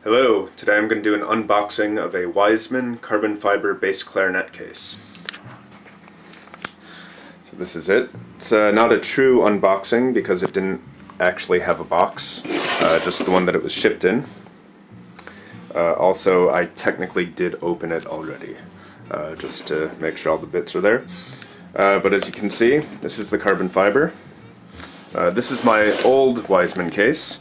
Hello, today I'm going to do an unboxing of a Wiseman carbon fiber bass clarinet case. So this is it. It's not a true unboxing because it didn't actually have a box, just the one that it was shipped in. Also, I technically did open it already, just to make sure all the bits are there. But as you can see, this is the carbon fiber. This is my old Wiseman case.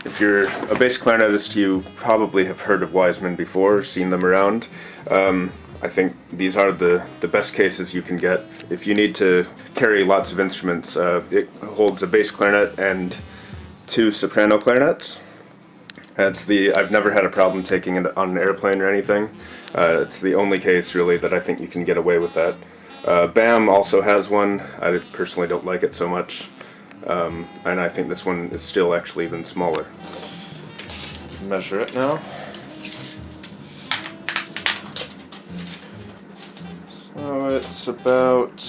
If you're a bass clarinetist, you probably have heard of Wiseman before, seen them around. I think these are the best cases you can get. If you need to carry lots of instruments, it holds a bass clarinet and 2 soprano clarinets. I've never had a problem taking it on an airplane or anything. It's the only case really that I think you can get away with that. BAM also has one. I personally don't like it so much. And I think this one is still actually even smaller. Measure it now. So it's about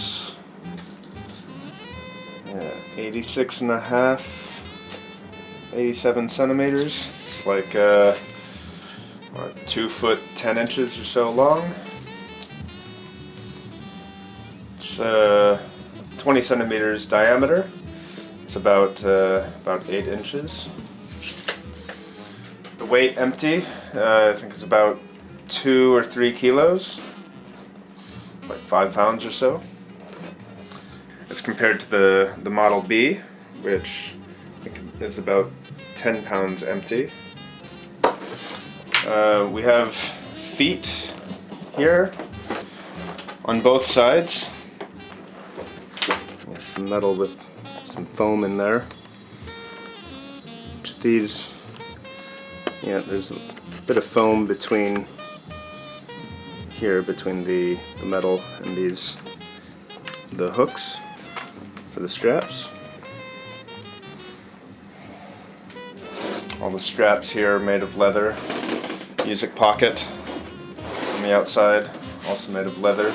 87 centimeters. It's like 2 foot 10 inches or so long. It's 20 centimeters diameter. It's about 8 inches. The weight empty, I think is about 2 or 3 kilos, like 5 pounds or so. As compared to the Model B, which I think is about 10 pounds empty. We have feet here on both sides. There's some metal with some foam in there. These, there's a bit of foam between the metal and the hooks for the straps. All the straps here are made of leather. Music pocket on the outside, also made of leather.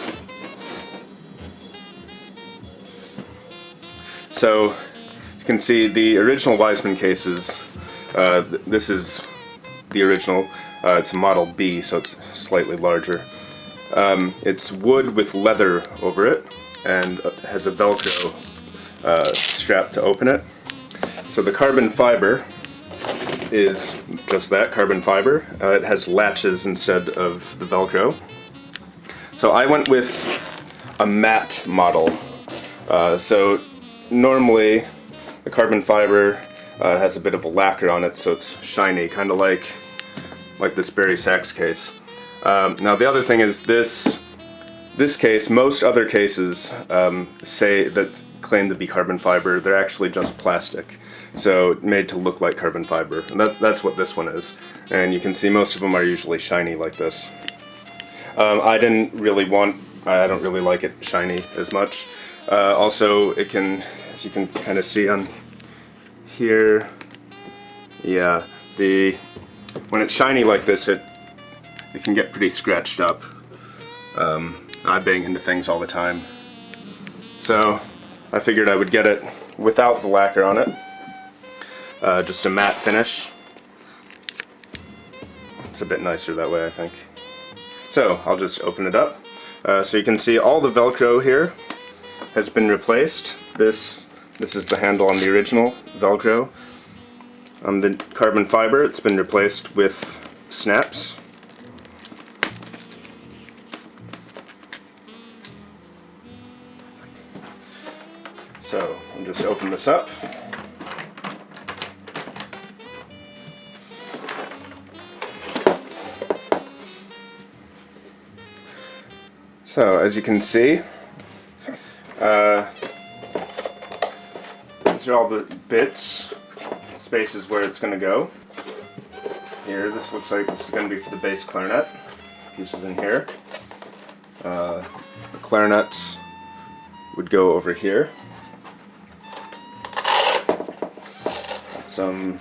So you can see the original Wiseman cases. This is the original. It's a Model B, so it's slightly larger. It's wood with leather over it, and has a Velcro strap to open it. So the carbon fiber is just that, carbon fiber. It has latches instead of the Velcro. So I went with a matte model. So normally the carbon fiber has a bit of a lacquer on it, so it's shiny, kind of like this Barry Sachs case. Now the other thing is this case, most other cases that claim to be carbon fiber, they're actually just plastic, so made to look like carbon fiber, and that's what this one is. And you can see most of them are usually shiny like this. I don't really like it shiny as much. Also, it can, as you can kind of see on here, when it's shiny like this, it can get pretty scratched up. I bang into things all the time, so I figured I would get it without the lacquer on it, just a matte finish. It's a bit nicer that way, I think. So I'll just open it up. So you can see all the Velcro here has been replaced. This is the handle on the original Velcro. On the carbon fiber, it's been replaced with snaps. So I'll just open this up. So as you can see, these are all the bits, spaces where it's going to go. Here, this looks like this is going to be for the bass clarinet. Pieces in here. The clarinets would go over here. Some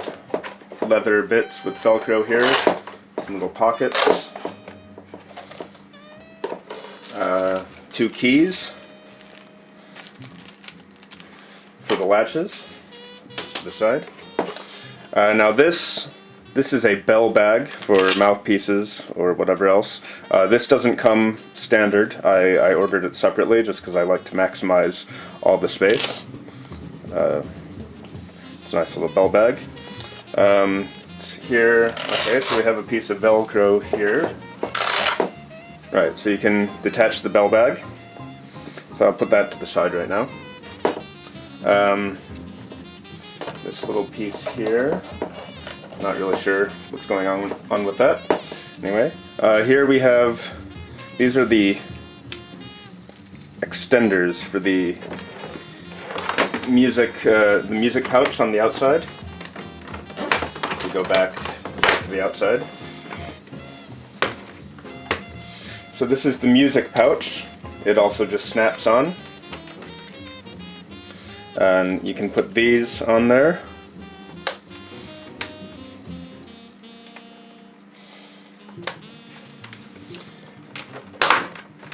leather bits with Velcro here, some little pockets. 2 keys for the latches, just to the side. Now this This is a bell bag for mouthpieces or whatever else. This doesn't come standard. I ordered it separately just because I like to maximize all the space. It's a nice little bell bag. It's here. Okay, so we have a piece of Velcro here. Right, so you can detach the bell bag. So I'll put that to the side right now. This little piece here. Not really sure what's going on with that. Anyway, here we have, these are the extenders for the music pouch on the outside. We go back to the outside. So this is the music pouch. It also just snaps on. And you can put these on there.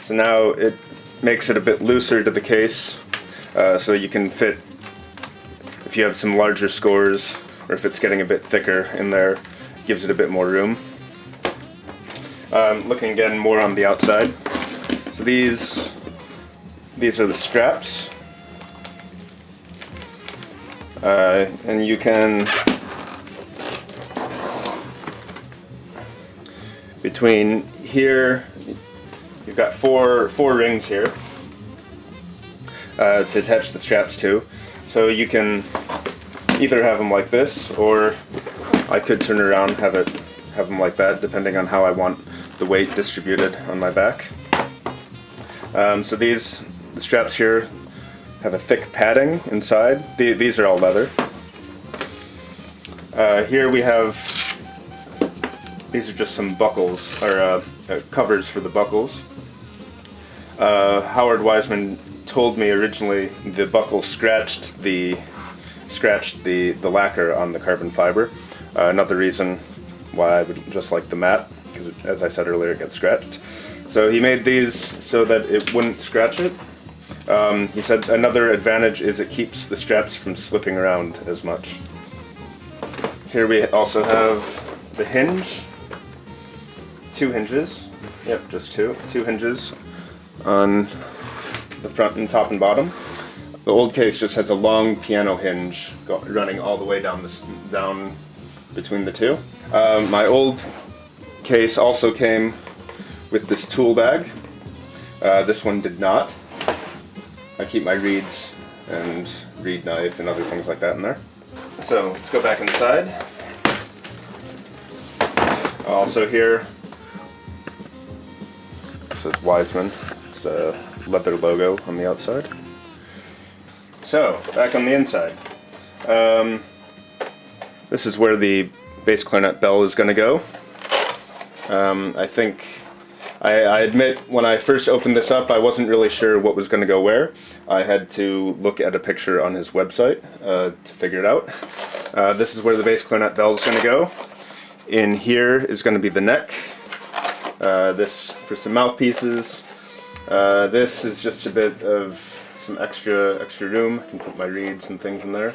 So now it makes it a bit looser to the case, so you can fit, if you have some larger scores, or if it's getting a bit thicker in there, gives it a bit more room. Looking again more on the outside. So these are the straps. And you can, between here, you've got four rings here to attach the straps to. So you can either have them like this, or I could turn around and have them like that, depending on how I want the weight distributed on my back. So the straps here have a thick padding inside. These are all leather. Here we have, these are just some buckles, or covers for the buckles. Howard Wiseman told me originally the buckle scratched the lacquer on the carbon fiber. Another reason why I would just like the matte, because as I said earlier, it gets scratched. So he made these so that it wouldn't scratch it. He said another advantage is it keeps the straps from slipping around as much. Here we also have the hinge. 2 hinges. Yep, just two hinges on the front and top and bottom. The old case just has a long piano hinge running all the way down between the two. My old case also came with this tool bag. This one did not. I keep my reeds and reed knife and other things like that in there. So let's go back inside. Also here, it says Wiseman. It's a leather logo on the outside. So back on the inside. This is where the bass clarinet bell is going to go. I admit, when I first opened this up, I wasn't really sure what was going to go where. I had to look at a picture on his website to figure it out. This is where the bass clarinet bell is going to go. In here is going to be the neck. This for some mouthpieces. This is just a bit of some extra room. I can put my reeds and things in there.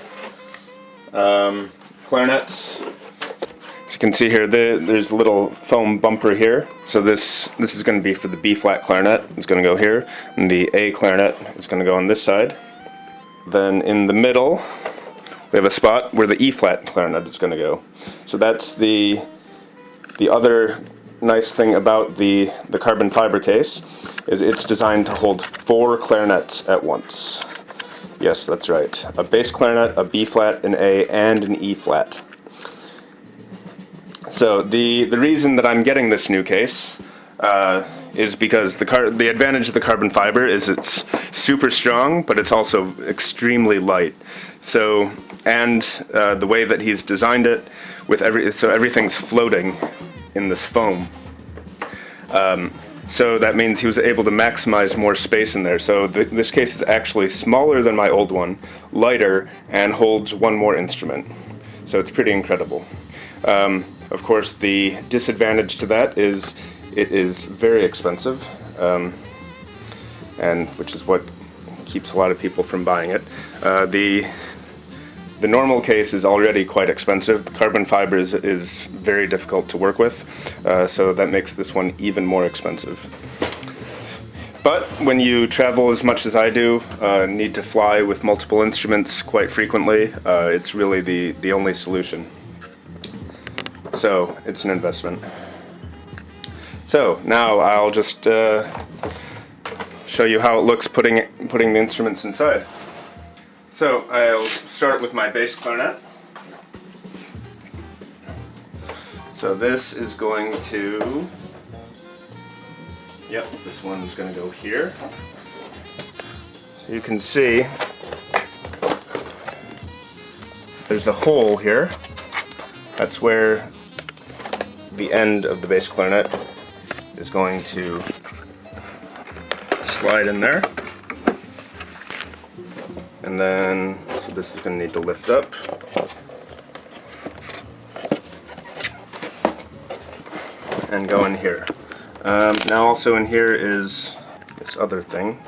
Clarinets. As you can see here, there's a little foam bumper here. So this is going to be for the B flat clarinet. It's going to go here, and the A clarinet is going to go on this side. Then in the middle, we have a spot where the E flat clarinet is going to go. So that's the other nice thing about the carbon fiber case, is it's designed to hold 4 clarinets at once. Yes, that's right. A bass clarinet, a B flat, an A, and an E flat. So the reason that I'm getting this new case is because the advantage of the carbon fiber is it's super strong, but it's also extremely light. So, and the way that he's designed it, so everything's floating in this foam. So that means he was able to maximize more space in there. So this case is actually smaller than my old one, lighter, and holds 1 more instrument. So it's pretty incredible. Of course, the disadvantage to that is it is very expensive, and which is what keeps a lot of people from buying it. the normal case is already quite expensive. Carbon fiber is very difficult to work with, so that makes this one even more expensive. But when you travel as much as I do, need to fly with multiple instruments quite frequently, it's really the only solution. So it's an investment. So now I'll just show you how it looks putting the instruments inside. So I'll start with my bass clarinet. So this is going to, yep, this one's going to go here. So you can see there's a hole here. That's where the end of the bass clarinet is going to slide in there. And then, so this is going to need to lift up. And go in here. Now also in here is this other thing.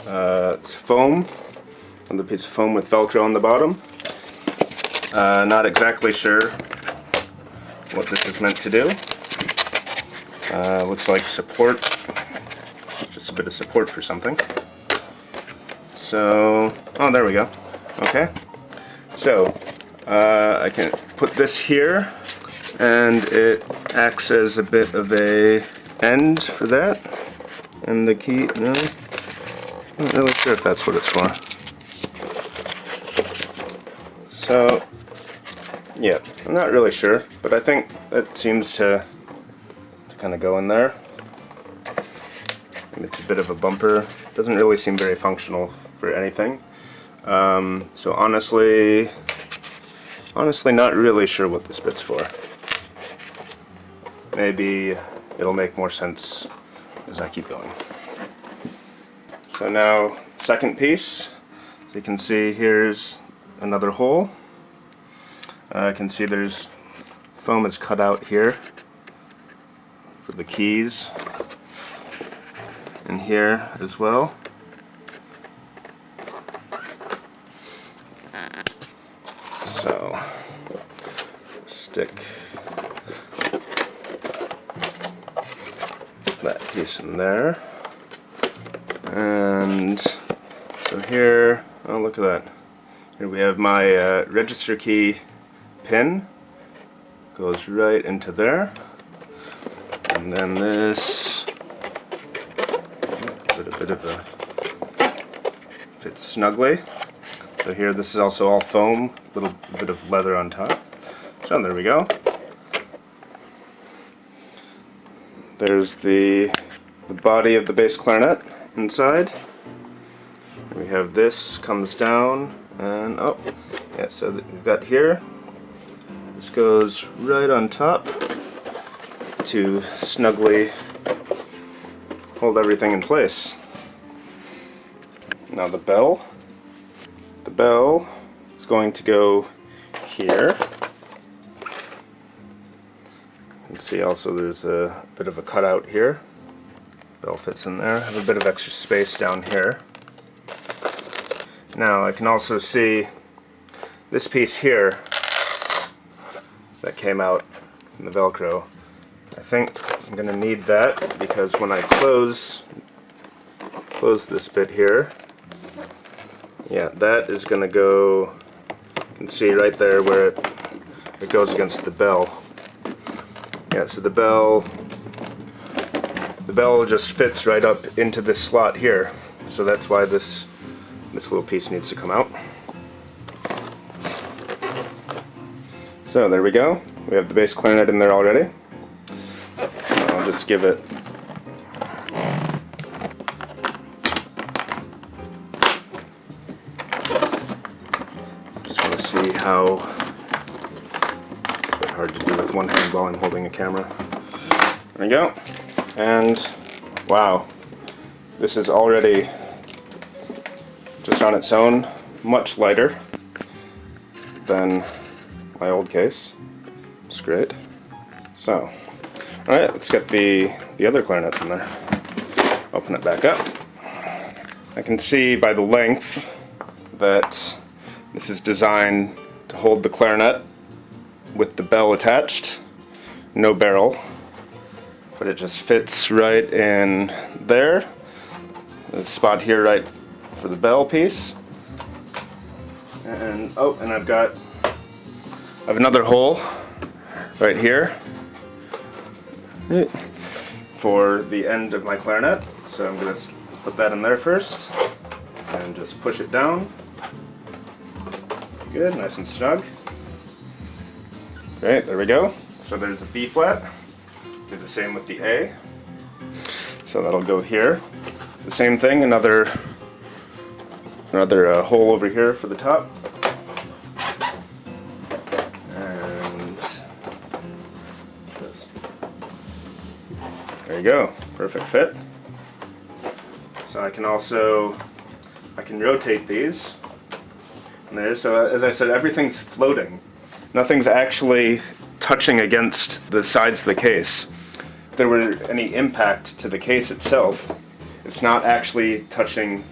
It's foam, another piece of foam with Velcro on the bottom. Not exactly sure what this is meant to do. Looks like support, just a bit of support for something. So, oh, there we go. Okay. So, I can put this here, and it acts as a bit of a end for that. And the key, no, I'm not really sure if that's what it's for. So, yeah, I'm not really sure, but I think that seems to kind of go in there. And it's a bit of a bumper. Doesn't really seem very functional for anything. So honestly not really sure what this bit's for. Maybe it'll make more sense as I keep going. So now, second piece. So you can see here's another hole. I can see there's foam is cut out here for the keys, and here as well. So stick that piece in there, and so here, oh look at that, here we have my register key pin, goes right into there, and then this a bit of a fits snugly. So here, this is also all foam, a little bit of leather on top. So there we go. There's the body of the bass clarinet inside. We have this comes down, and oh yeah, so we've got here. This goes right on top to snugly hold everything in place. Now the bell is going to go here. You can see also there's a bit of a cutout here. Bell fits in there. I have a bit of extra space down here. Now I can also see this piece here that came out from the Velcro. I think I'm going to need that because when I close this bit here, yeah, that is going to go, you can see right there where it goes against the bell. Yeah, so the bell just fits right up into this slot here. So that's why this little piece needs to come out. So there we go. We have the bass clarinet in there already. I'll just give it see how, it's a bit hard to do with one hand while I'm holding a camera. There we go. And wow, this is already just on its own much lighter than my old case. It's great. So, alright, let's get the other clarinets in there. Open it back up. I can see by the length that this is designed to hold the clarinet with the bell attached, no barrel, but it just fits right in there. There's a spot here right for the bell piece. And oh, and I have another hole right here for the end of my clarinet. So I'm going to put that in there first and just push it down. Good, nice and snug. Great, there we go. So there's a B flat. Do the same with the A. So that'll go here. The same thing, another hole over here for the top. And this. There you go, perfect fit. So I can rotate these. And there, so as I said, everything's floating. Nothing's actually touching against the sides of the case. If there were any impact to the case itself, it's not actually touching,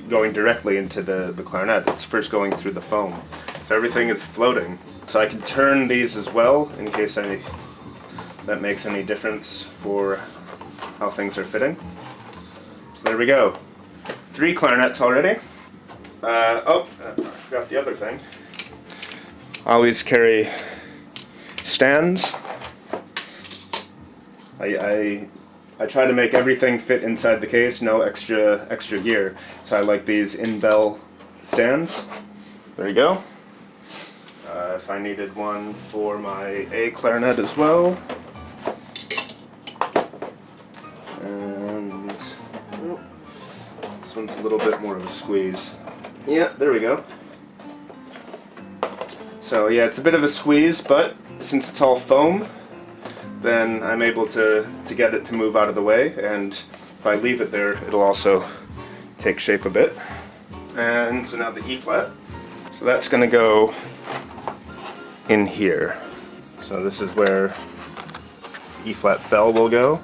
going directly into the clarinet. It's first going through the foam. So everything is floating. So I can turn these as well in case that makes any difference for how things are fitting. So there we go. 3 clarinets already. I forgot the other thing. I always carry stands. I try to make everything fit inside the case, no extra gear. So I like these in-bell stands. There you go. If I needed one for my A clarinet as well. And oh, this one's a little bit more of a squeeze. Yeah, there we go. So yeah, it's a bit of a squeeze, but since it's all foam, then I'm able to get it to move out of the way, and if I leave it there, it'll also take shape a bit. And so now the E flat. So that's going to go in here. So this is where E flat bell will go.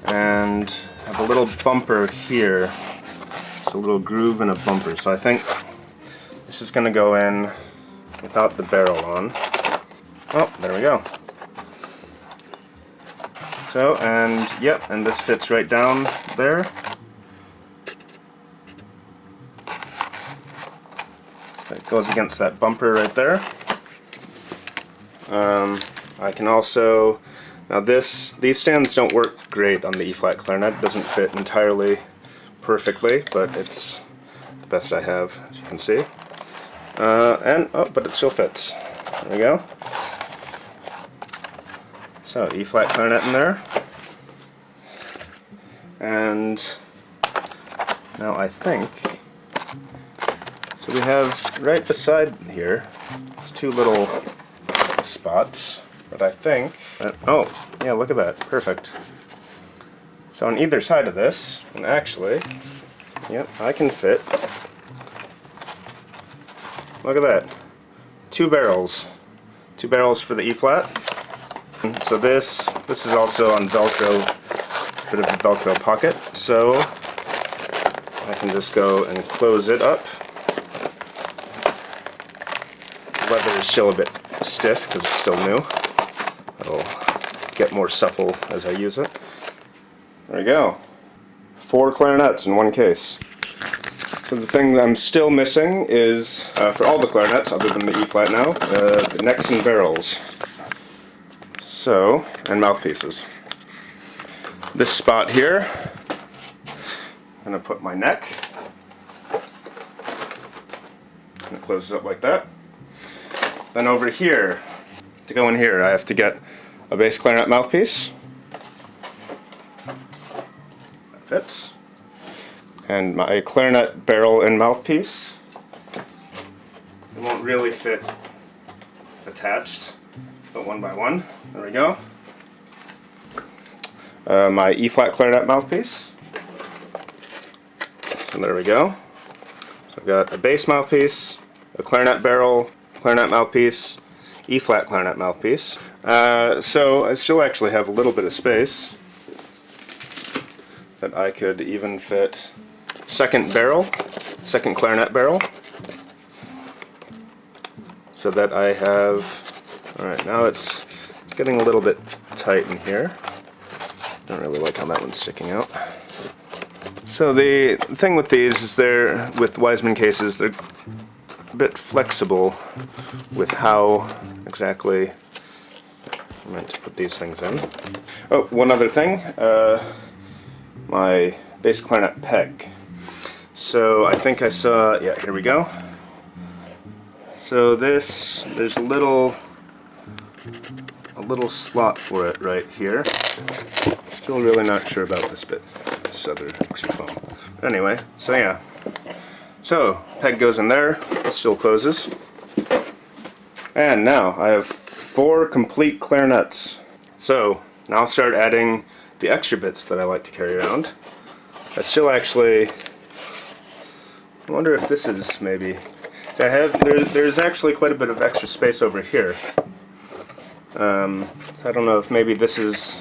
And I have a little bumper here. It's a little groove and a bumper. So I think this is going to go in without the barrel on. Oh, there we go. So, and yep, and this fits right down there. It goes against that bumper right there. I can also, now these stands don't work great on the E flat clarinet. It doesn't fit entirely perfectly, but it's the best I have, as you can see. But it still fits. There we go. So E flat clarinet in there. And now I think, so we have right beside here, it's 2 little spots, but I think, oh yeah, look at that, perfect. So on either side of this, and actually, yep, I can fit, look at that, 2 barrels. 2 barrels for the E flat. So this is also on Velcro, a bit of a Velcro pocket, so I can just go and close it up. The leather is still a bit stiff because it's still new. It'll get more supple as I use it. There we go. 4 clarinets in one case. So the thing that I'm still missing is, for all the clarinets other than the E flat now, the necks and barrels. So, and mouthpieces. This spot here, I'm going to put my neck, and it closes up like that. Then over here, to go in here, I have to get a bass clarinet mouthpiece. That fits. And my clarinet barrel and mouthpiece. It won't really fit attached, but one by one. There we go. My E flat clarinet mouthpiece. And there we go. So I've got a bass mouthpiece, a clarinet barrel, clarinet mouthpiece, E flat clarinet mouthpiece. So I still actually have a little bit of space that I could even fit second clarinet barrel. so that I have, alright, now it's getting a little bit tight in here. Don't really like how that one's sticking out. So the thing with these is with Wiseman cases, they're a bit flexible with how exactly I'm meant to put these things in. Oh, one other thing, my bass clarinet peg. So I think I saw, yeah, here we go. So there's a little slot for it right here. Still really not sure about this bit, this other extra foam. Anyway, so yeah. So, peg goes in there, it still closes. And now I have 4 complete clarinets. So, now I'll start adding the extra bits that I like to carry around. I still actually, I wonder if this is maybe, there's actually quite a bit of extra space over here. So I don't know if maybe this is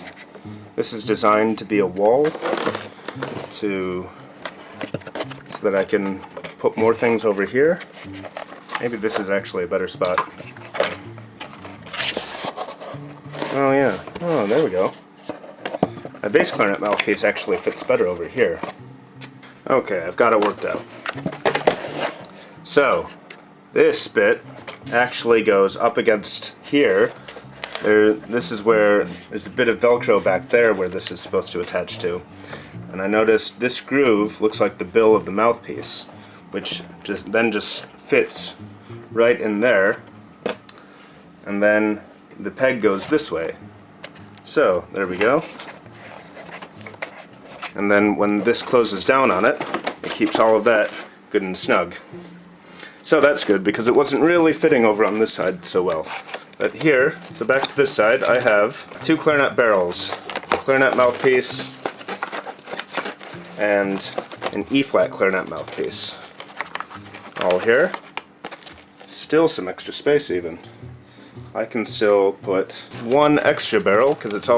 designed to be a wall so that I can put more things over here. Maybe this is actually a better spot. Oh yeah, oh there we go. My bass clarinet mouthpiece actually fits better over here. Okay, I've got it worked out. So, this bit actually goes up against here. This is where there's a bit of Velcro back there where this is supposed to attach to. And I noticed this groove looks like the bill of the mouthpiece, which just fits right in there. And then the peg goes this way. So, there we go. And then when this closes down on it, it keeps all of that good and snug. So that's good, because it wasn't really fitting over on this side so well. But here, so back to this side, I have 2 Clarinet Barrels, Clarinet Mouthpiece, and an E-flat Clarinet Mouthpiece. All here. Still some extra space even. I can still put 1 extra barrel, because I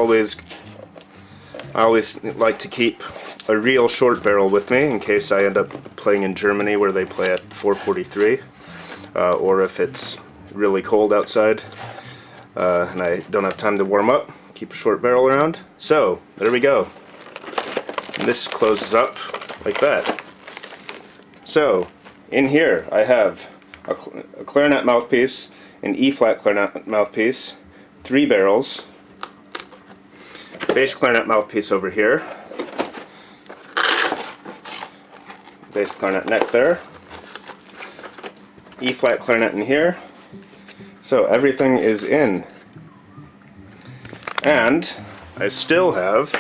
always like to keep a real short barrel with me in case I end up playing in Germany where they play at 443, or if it's really cold outside and I don't have time to warm up, keep a short barrel around. So there we go. And this closes up like that. So in here I have a clarinet mouthpiece, an E-flat clarinet mouthpiece, 3 barrels, bass clarinet mouthpiece over here, bass clarinet neck there, E-flat clarinet in here. So everything is in. And I still have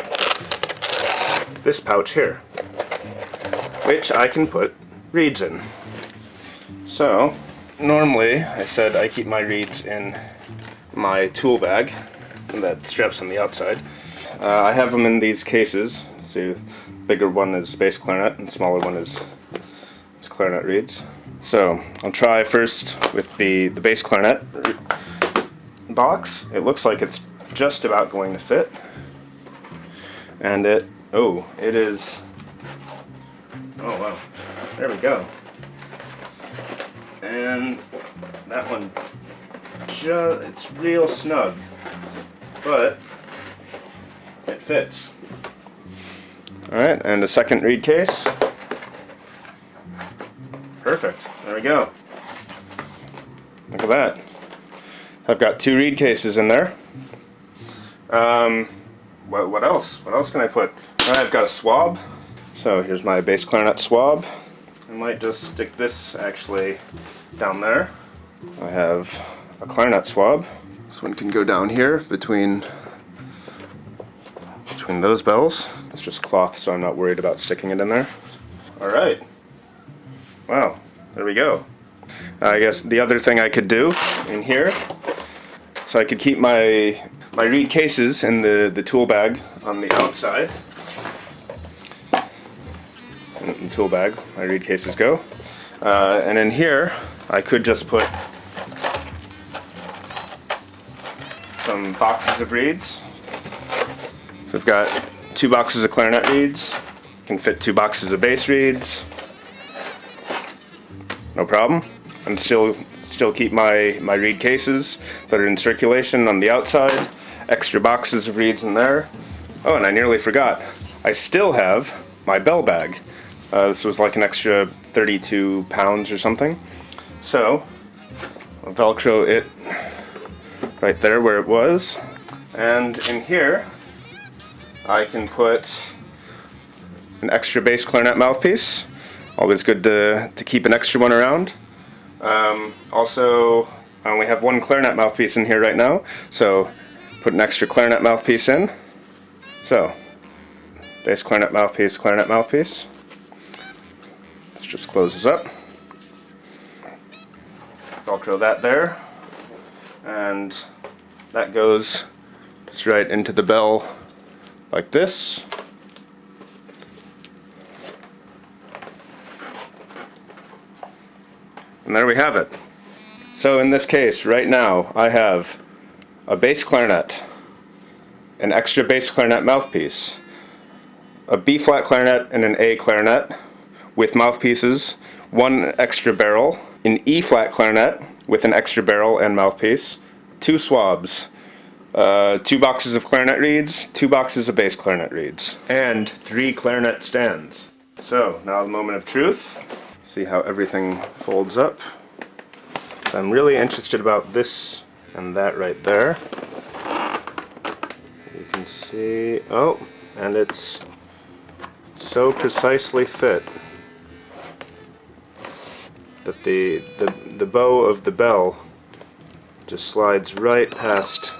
this pouch here, which I can put reeds in. So normally I said I keep my reeds in my tool bag that straps on the outside. I have them in these cases. So the bigger one is bass clarinet and the smaller one is clarinet reeds. So I'll try first with the bass clarinet box. It looks like it's just about going to fit. And it is, oh wow, there we go. And that one, it's real snug, but it fits. Alright, and a second reed case. Perfect, there we go. Look at that. I've got 2 reed cases in there. What else? What else can I put? I've got a swab. So here's my bass clarinet swab. I might just stick this actually down there. I have a clarinet swab. This one can go down here between those bells. It's just cloth, so I'm not worried about sticking it in there. Alright. Wow, there we go. I guess the other thing I could do in here, so I could keep my reed cases in the tool bag on the outside. In the tool bag, my reed cases go. And in here, I could just put some boxes of reeds. So I've got 2 boxes of clarinet reeds. Can fit 2 boxes of bass reeds. No problem. And still still keep my reed cases that are in circulation on the outside. Extra boxes of reeds in there. Oh, and I nearly forgot. I still have my bell bag. This was like an extra 32 pounds or something. So, I'll Velcro it right there where it was. And in here, I can put an extra bass clarinet mouthpiece. Always good to keep an extra one around. Also, I only have one clarinet mouthpiece in here right now, so put an extra clarinet mouthpiece in. So, bass clarinet mouthpiece, clarinet mouthpiece. This just closes up. Velcro that there, and that goes just right into the bell like this. And there we have it. So in this case, right now, I have a bass clarinet, an extra bass clarinet mouthpiece, a B-flat clarinet and an A clarinet with mouthpieces, one extra barrel, an E-flat clarinet with an extra barrel and mouthpiece, 2 swabs, 2 boxes of clarinet reeds, 2 boxes of bass clarinet reeds, and 3 clarinet stands. So, now the moment of truth. See how everything folds up. So I'm really interested about this and that right there. You can see, oh, and it's so precisely fit that the bow of the bell just slides right past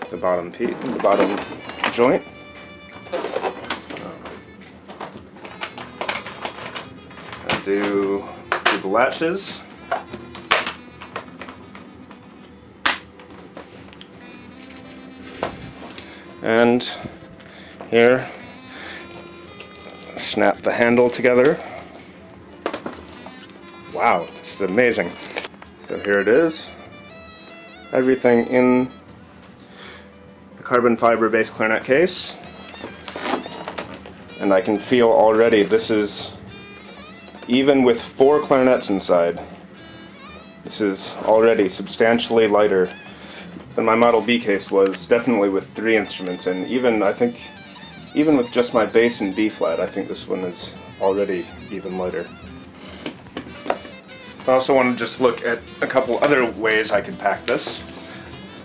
the bottom joint. I do the latches. And here, snap the handle together. Wow, this is amazing. So here it is. Everything in the carbon fiber bass clarinet case. And I can feel already this is, even with 4 clarinets inside, this is already substantially lighter than my Model B case was, definitely with 3 instruments, and even, I think, even with just my bass and B flat, I think this one is already even lighter. I also want to just look at a couple other ways I could pack this.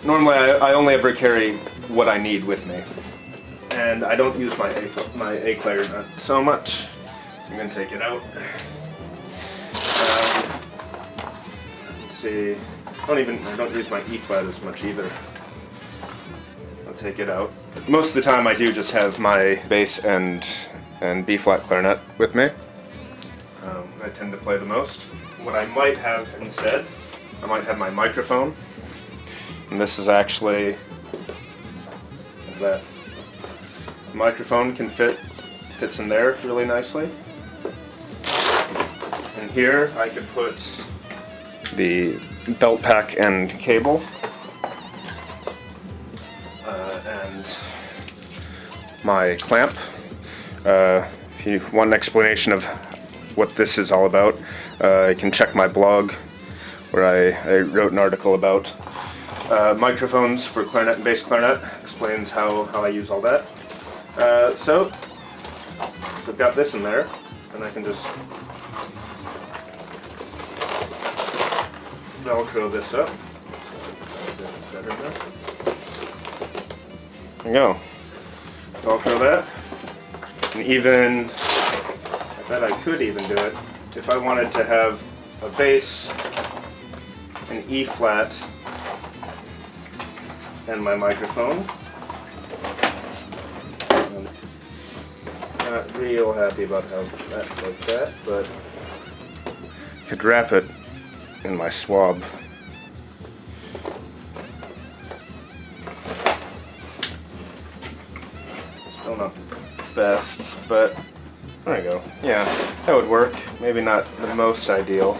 Normally I only ever carry what I need with me, and I don't use my A clarinet so much. I'm going to take it out. Let's see, I don't use my E flat as much either. I'll take it out. Most of the time I do just have my bass and B flat clarinet with me. I tend to play the most. What I might have instead, I might have my microphone, and this is actually, that microphone can fits in there really nicely. And here I could put the belt pack and cable, and my clamp. If you want an explanation of what this is all about, you can check my blog where I wrote an article about microphones for clarinet and bass clarinet. Explains how I use all that. So I've got this in there, and I can just Velcro this up. There we go. Velcro that. And even, I bet I could even do it, if I wanted to have a bass, an E flat, and my microphone. I'm not real happy about how that's like that, but I could wrap it in my swab. Still not the best, but there we go. Yeah, that would work. Maybe not the most ideal,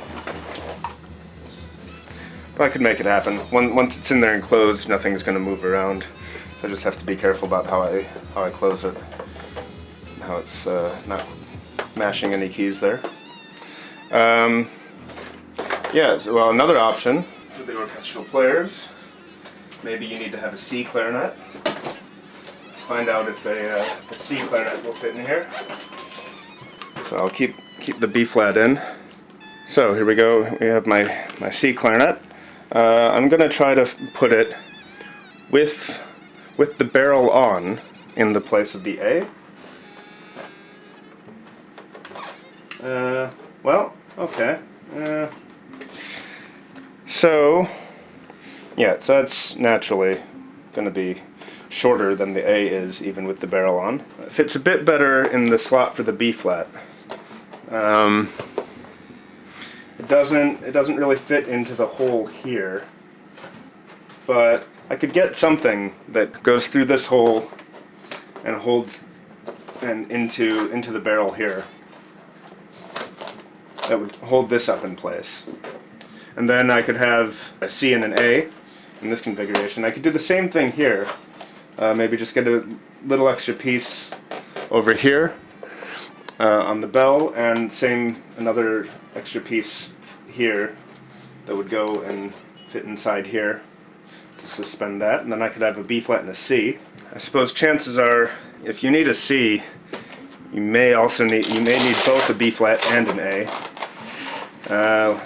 but I could make it happen. Once it's in there enclosed, nothing's going to move around. I just have to be careful about how I close it, and how it's not mashing any keys there. Yeah, so, well, another option for the orchestral players, maybe you need to have a C clarinet. Let's find out if a C clarinet will fit in here. So I'll keep the B flat in. So here we go, we have my C clarinet. I'm going to try to put it with the barrel on in the place of the A. Well, okay. So that's naturally going to be shorter than the A is, even with the barrel on. It fits a bit better in the slot for the B flat. It doesn't really fit into the hole here, but I could get something that goes through this hole and holds and into the barrel here. That would hold this up in place. And then I could have a C and an A in this configuration. I could do the same thing here. Maybe just get a little extra piece over here on the bell, and another extra piece here that would go and fit inside here to suspend that. And then I could have a B flat and a C. I suppose chances are, if you need a C, you may need both a B flat and an A.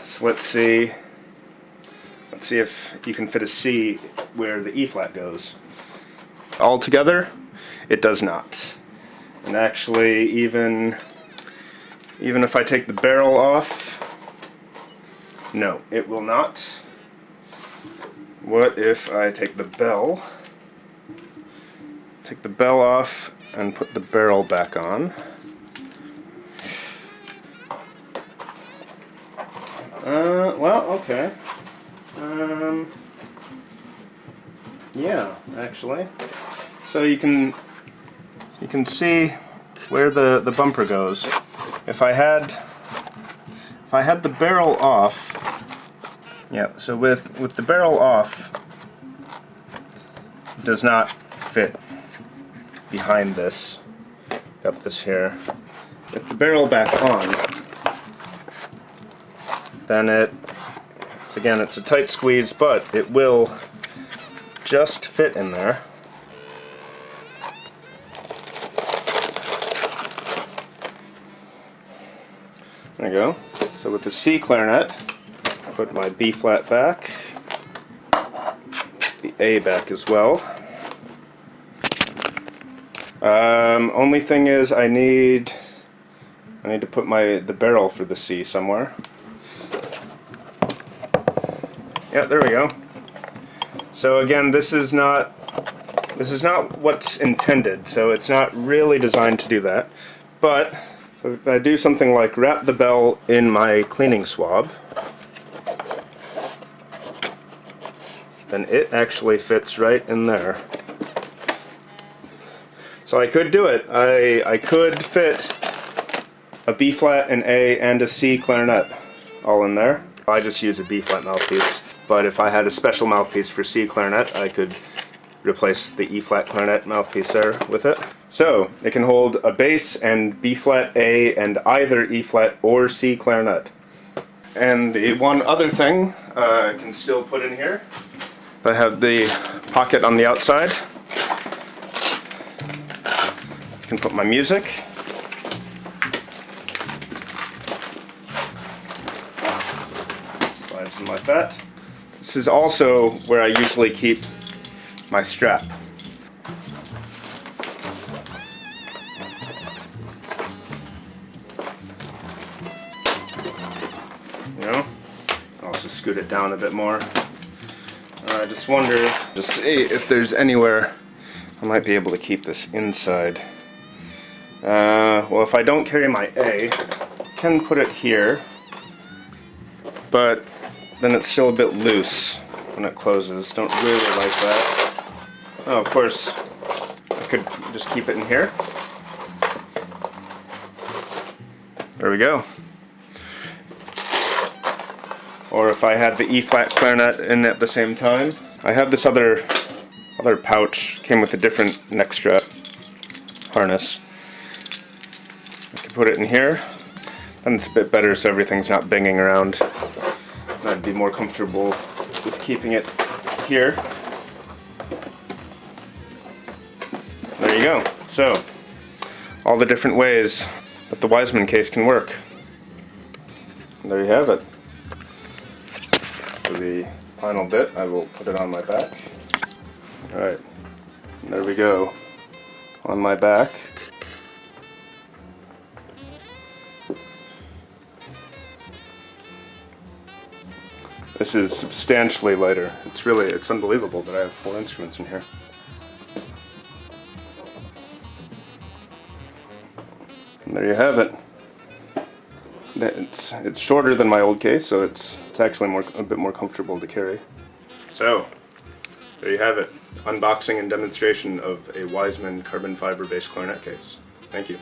So let's see if you can fit a C where the E flat goes. Altogether, it does not. And actually, even if I take the barrel off, no, it will not. What if I take the bell off and put the barrel back on? Well, okay. Yeah, actually. So you can see where the bumper goes. If I had the barrel off, yeah. So with the barrel off, it does not fit behind this. Got this here. With the barrel back on, then it's a tight squeeze, but it will just fit in there. There you go. So with the C clarinet, put my B flat back, the A back as well. Only thing is I need to put the barrel for the C somewhere. Yeah, there we go. So again, this is not what's intended, so it's not really designed to do that. But so if I do something like wrap the bell in my cleaning swab, then it actually fits right in there. So I could do it. I could fit a B flat, an A, and a C clarinet all in there. I just use a B flat mouthpiece. But if I had a special mouthpiece for C clarinet, I could replace the E flat clarinet mouthpiece there with it. So it can hold a bass and B flat, A, and either E flat or C clarinet. And the one other thing I can still put in here, I have the pocket on the outside. I can put my music. Slides in like that. This is also where I usually keep my strap. I'll also scoot it down a bit more. I just wonder to see if there's anywhere I might be able to keep this inside. Well, if I don't carry my A, I can put it here, but then it's still a bit loose when it closes. Don't really like that. Oh, of course, I could just keep it in here. There we go. Or if I had the E flat clarinet in at the same time. I have this other pouch, came with a different Neckstrap harness. I can put it in here. Then it's a bit better so everything's not banging around. I'd be more comfortable with keeping it here. There you go. So, all the different ways that the Wiseman case can work. And there you have it. For the final bit, I will put it on my back. Alright, there we go. On my back. This is substantially lighter. It's unbelievable that I have 4 instruments in here. And there you have it. It's shorter than my old case, so it's actually a bit more comfortable to carry. So, there you have it. Unboxing and demonstration of a Wiseman carbon fiber based clarinet case. Thank you.